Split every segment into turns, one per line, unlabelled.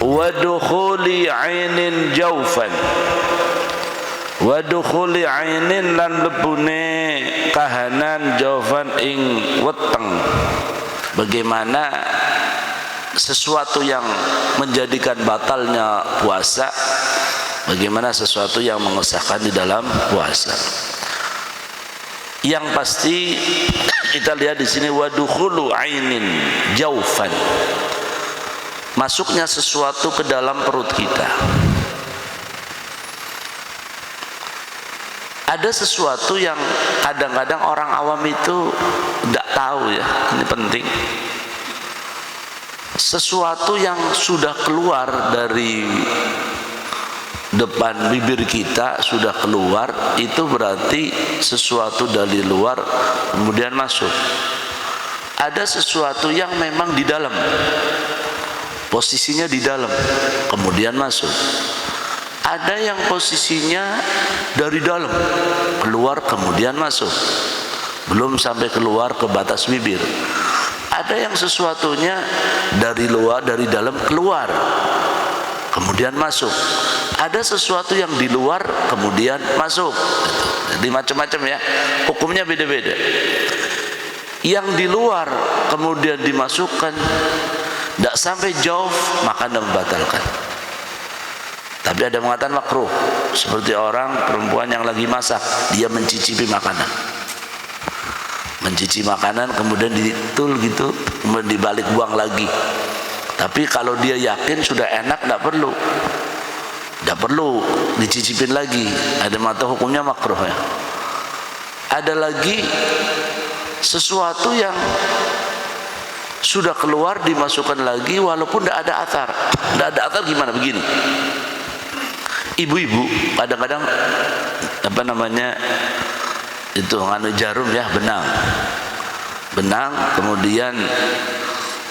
wa dukhuli ainin jaufan, wa dukhuli ainin lan lebune kahanan jaufan ing weteng. Bagaimana sesuatu yang menjadikan batalnya puasa, bagaimana sesuatu yang mengesahkan di dalam puasa. Yang pasti kita lihat di sini wadukhulu ainin jaufan, masuknya sesuatu ke dalam perut kita. Ada sesuatu yang kadang-kadang orang awam itu tidak tahu ya, ini penting. Sesuatu yang sudah keluar dari depan bibir kita, sudah keluar, itu berarti sesuatu dari luar kemudian masuk. Ada sesuatu yang memang di dalam, posisinya di dalam kemudian masuk. Ada yang posisinya dari dalam keluar kemudian masuk, belum sampai keluar ke batas bibir. Ada yang sesuatunya dari luar, dari dalam keluar kemudian masuk. Ada sesuatu yang di luar kemudian masuk. Jadi macam-macam ya, hukumnya beda-beda. Yang di luar kemudian dimasukkan, tidak sampai jauh maka tidak membatalkan. Tapi ada mengatakan makruh, seperti orang perempuan yang lagi masak, dia mencicipi makanan, mencicipi makanan kemudian ditul gitu, kemudian dibalik buang lagi. Tapi kalau dia yakin sudah enak, tidak perlu dicicipin lagi. Ada mata hukumnya makruh ya. Ada lagi sesuatu yang sudah keluar dimasukkan lagi walaupun tidak ada athar. Tidak ada athar gimana? Begini, ibu-ibu kadang-kadang apa namanya itu nganu jarum ya, benang kemudian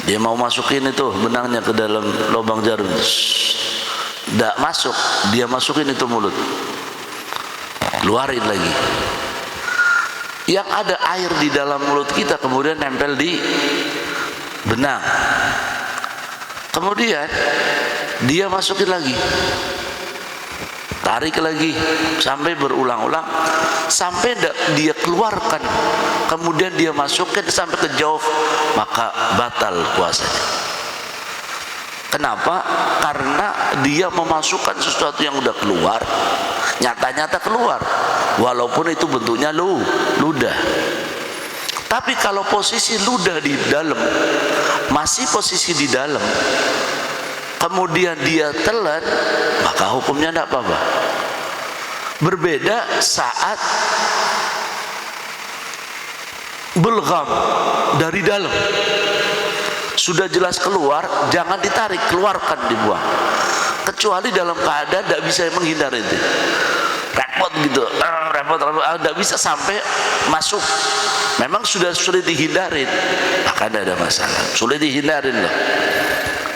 dia mau masukin itu benangnya ke dalam lubang jarum, tidak masuk, dia masukin itu mulut, keluarin lagi. Yang ada air di dalam mulut kita kemudian nempel di benang, kemudian dia masukin lagi, tarik lagi sampai berulang-ulang sampai dia keluarkan, kemudian dia masukkan sampai ke jauh, maka batal puasanya. Kenapa? Karena dia memasukkan sesuatu yang udah keluar, nyata-nyata keluar, walaupun itu bentuknya ludah. Tapi kalau posisi ludah di dalam, masih posisi di dalam, kemudian dia telan, maka hukumnya tidak apa-apa. Berbeda saat bulgham dari dalam, sudah jelas keluar, jangan ditarik, keluarkan, dibuang. Kecuali dalam keadaan tidak bisa menghindar itu, repot gitu, repot, tidak bisa sampai masuk. Memang sudah sulit dihindarin, maka tidak ada masalah, sulit dihindarin loh.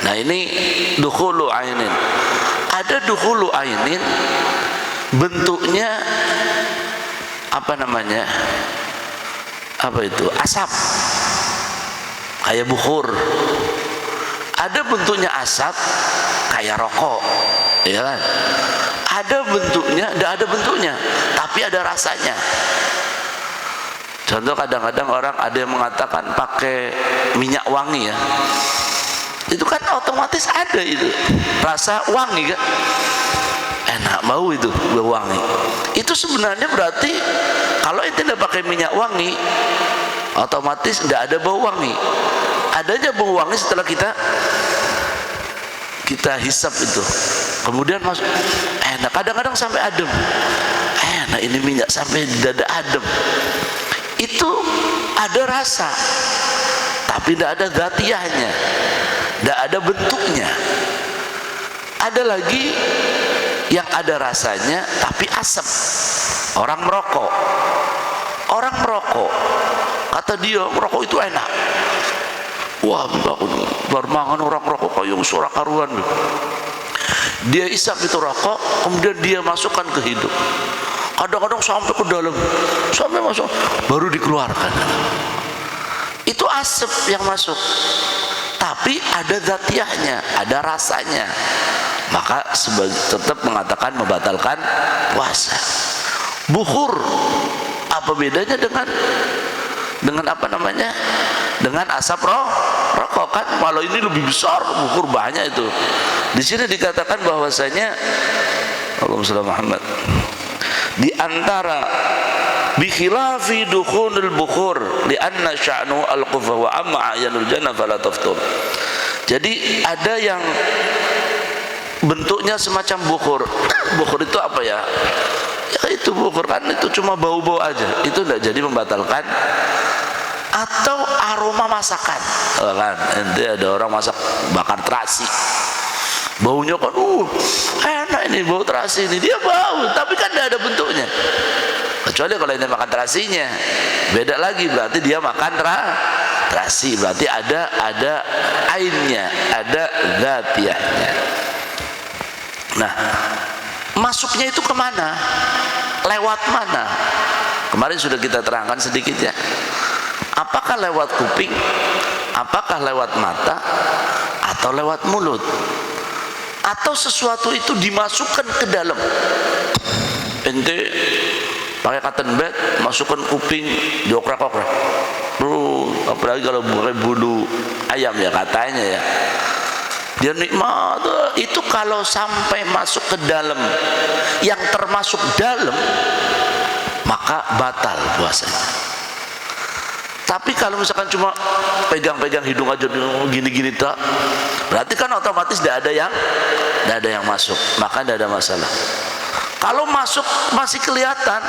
Nah ini dukhulu ainin. Ada dukhulu ainin bentuknya apa namanya? Apa itu? Asap, kayak bukhur. Ada bentuknya asap kayak rokok, ya kan? Ada bentuknya, tidak ada bentuknya, tapi ada rasanya. Contoh kadang-kadang orang ada yang mengatakan pakai minyak wangi ya, itu kan otomatis ada itu rasa wangi kan, enak, bau itu, bau wangi. Itu sebenarnya berarti kalau itu tidak pakai minyak wangi, otomatis tidak ada bau wangi. Adanya bau wangi setelah kita hisap itu, kemudian masuk, enak. Kadang-kadang sampai adem, enak ini minyak sampai dada adem. Itu ada rasa, tapi tidak ada zatiahnya, tidak ada bentuknya. Ada lagi yang ada rasanya tapi asap. Orang merokok, kata dia merokok itu enak. Wah, bermangan orang merokok kayak suara karuan. Dia isap itu rokok, kemudian dia masukkan ke hidung. Kadang-kadang sampai ke dalam, sampai masuk, baru dikeluarkan. Itu asap yang masuk. Tapi tapi ada zatiahnya, ada rasanya, maka tetap mengatakan membatalkan puasa. Bukhur, apa bedanya dengan apa namanya, dengan asap rokok kan? Kalau ini lebih besar, bukhur banyak itu. Di sini dikatakan bahwasanya Allahumma shalli Muhammad, di antara bikhilafi dukhulul bukhur lianna sya'nu al-qufa wa amma ayanul jannah fala taftur. Jadi ada yang bentuknya semacam bukhur. Bukhur itu apa ya? Ya itu bukhur kan, itu cuma bau-bau aja, itu tidak jadi membatalkan. Atau aroma masakan, kan nanti ada orang masak bakar terasi, baunya kan enak ini, bau terasi ini, dia bau tapi kan tidak ada bentuknya. Kecuali kalau ini makan terasinya beda lagi, berarti dia makan terasi, berarti ada ainnya, ada zatiahnya. Nah, masuknya itu kemana, lewat mana? Kemarin sudah kita terangkan sedikit ya. Apakah lewat kuping, apakah lewat mata, atau lewat mulut, atau sesuatu itu dimasukkan ke dalam. Ente pakai cotton bed, masukkan kuping, diokrak-okrak. Apalagi kalau pakai bulu ayam ya katanya ya, dia nikmat. Itu kalau sampai masuk ke dalam, yang termasuk dalam, maka batal puasanya. Tapi kalau misalkan cuma pegang-pegang hidung aja gini-gini tak, berarti kan otomatis tidak ada yang masuk, maka tidak ada masalah. Kalau masuk masih kelihatan,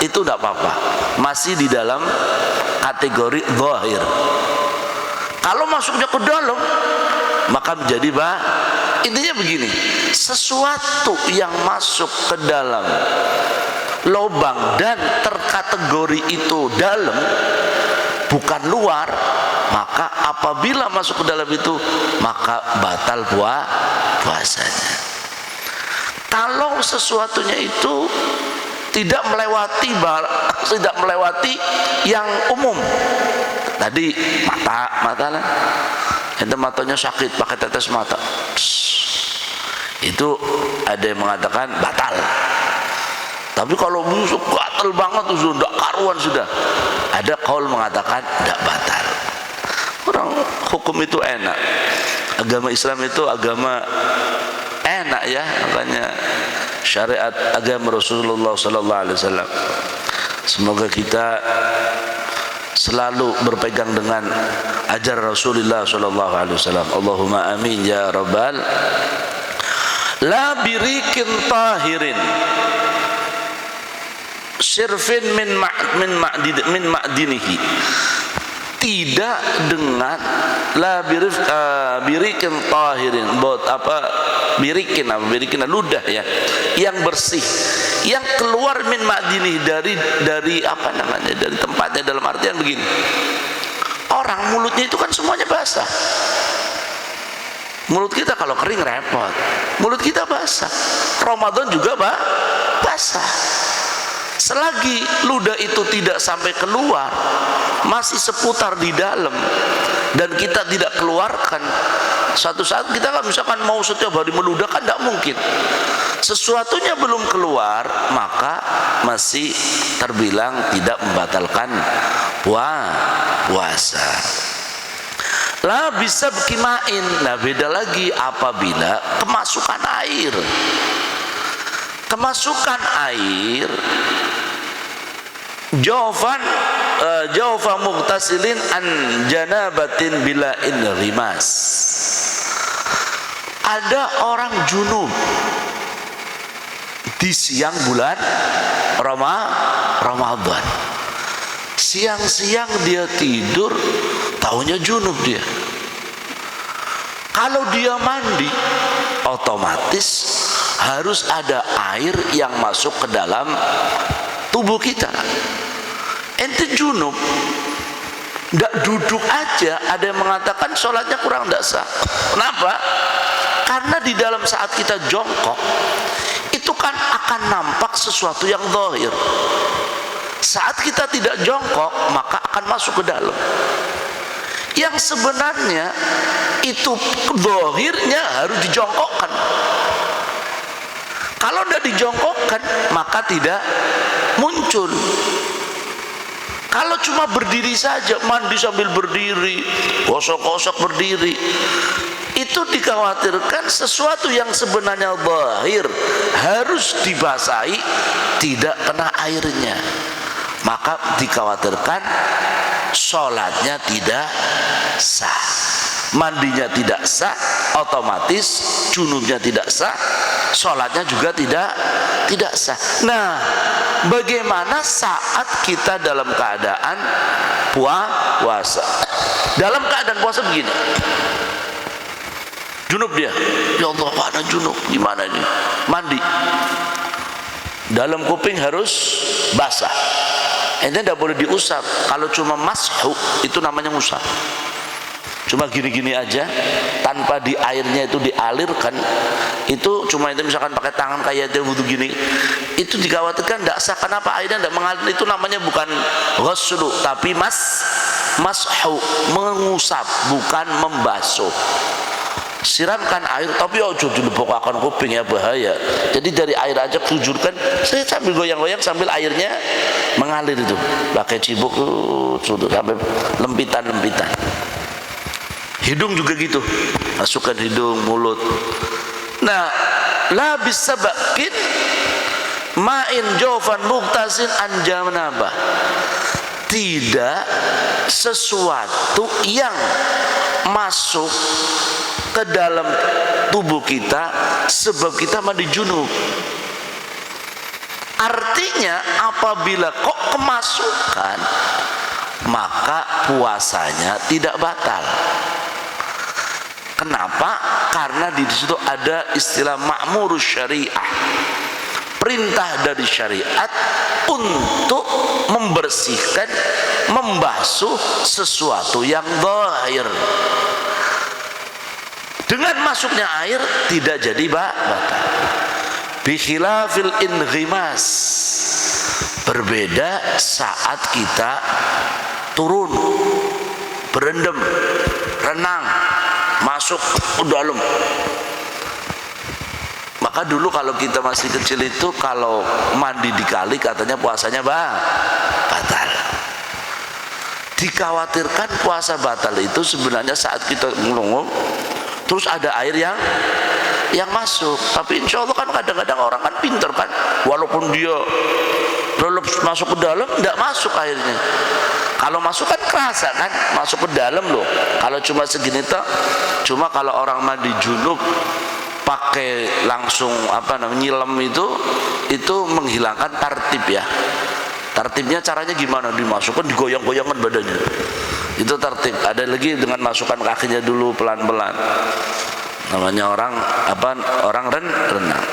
itu tidak apa-apa, masih di dalam kategori zahir. Kalau masuknya ke dalam, maka menjadi intinya begini, sesuatu yang masuk ke dalam lubang dan terkategori itu dalam, bukan luar, maka apabila masuk ke dalam itu, maka batal puasanya. Kalau sesuatunya itu tidak melewati yang umum, tadi mata lah, ente matanya sakit pakai tetes mata, itu ada yang mengatakan batal. Tapi kalau busuk gatal banget tuh sudah karuan, sudah ada kaul mengatakan tidak batal. Orang hukum itu enak, agama Islam itu agama enak ya, makanya syariat agama Rasulullah sallallahu alaihi wasallam. Semoga kita selalu berpegang dengan ajaran Rasulullah sallallahu alaihi wasallam. Allahumma amin ya rabbal. La birikin tahirin sirfin min ma'dinihi, tidak dengan la birikin tahirin, birikin ludah ya, yang bersih, yang keluar min ma'dinihi, dari apa namanya, dari tempatnya, dalam artian begini, orang mulutnya itu kan semuanya basah. Mulut kita kalau kering repot, mulut kita basah. Ramadan juga basah. Selagi ludah itu tidak sampai keluar, masih seputar di dalam, dan kita tidak keluarkan, suatu saat kita kan misalkan mau setiap hari meludah kan tidak mungkin. Sesuatunya belum keluar, maka masih terbilang tidak membatalkan puasa. Lah bisa berkimain. Nah beda lagi apabila kemasukan air. Kemasukan air jawfa mughtasilin an janabatin bila rimas. Ada orang junub di siang bulan Ramadan. Siang-siang dia tidur, taunya junub dia. Kalau dia mandi, otomatis harus ada air yang masuk ke dalam tubuh kita. Ente junub, ndak duduk aja, ada yang mengatakan sholatnya kurang ndak sah. Kenapa? Karena di dalam saat kita jongkok, itu kan akan nampak sesuatu yang zahir. Saat kita tidak jongkok, maka akan masuk ke dalam. yang sebenarnya itu zahirnya harus dijongkokkan. Kalau tidak dijongkokkan maka tidak muncul. Kalau cuma berdiri saja, mandi sambil berdiri, gosok-gosok berdiri, itu dikhawatirkan sesuatu yang sebenarnya zahir harus dibasahi tidak kena airnya, maka dikhawatirkan sholatnya tidak sah, mandinya tidak sah, otomatis junubnya tidak sah, sholatnya juga tidak sah. Nah, bagaimana saat kita dalam keadaan puasa? Dalam keadaan puasa begini, junub dia, ya Allah ada junub, gimana ini? Mandi, dalam kuping harus basah, ini tidak boleh diusap. Kalau cuma mashu itu namanya ngusap, cuma gini-gini aja tanpa di airnya itu dialirkan, itu cuma itu misalkan pakai tangan kayak itu wudhu gini, itu dikhawatirkan tidak sah. Kenapa? Airnya tidak mengalir. Itu namanya bukan ghuslu tapi mashu, mengusap, bukan membasuh. Siramkan air tapi ojo dilebokakan kuping, ya bahaya. Jadi dari air aja kujurkan, saya sambil goyang-goyang sambil airnya mengalir itu, pakai cibuk sampai lempitan-lempitan. Hidung juga gitu, masukkan hidung, mulut. Nah, la bisabakin ma'in jawfan muqtasin anjamanaba, tidak sesuatu yang masuk ke dalam tubuh kita sebab kita mandi junub. Artinya apabila kok kemasukan, maka puasanya tidak batal. Kenapa? Karena di situ ada istilah ma'murus syariah, perintah dari syariat untuk membersihkan, membasuh sesuatu yang zahir. Dengan masuknya air tidak jadi batal. Bikhilafil inghimas, berbeda saat kita turun, berendam, renang, masuk ke dalam. Maka dulu kalau kita masih kecil itu kalau mandi di kali katanya puasanya batal. Dikhawatirkan puasa batal itu sebenarnya saat kita ngulung terus ada air yang masuk. Tapi insya Allah kan kadang-kadang orang kan pinter kan, walaupun dia lelep masuk ke dalam tidak masuk airnya. Kalau masuk kan kerasa kan, masuk ke dalam loh. Kalau cuma segini toh, cuma kalau orang mandi junub pakai langsung nyilam itu menghilangkan tartib ya. Tartibnya caranya gimana? Dimasukkan, digoyang-goyangkan badannya. Itu tartib. Ada lagi dengan masukkan kakinya dulu pelan-pelan. Namanya orang renang.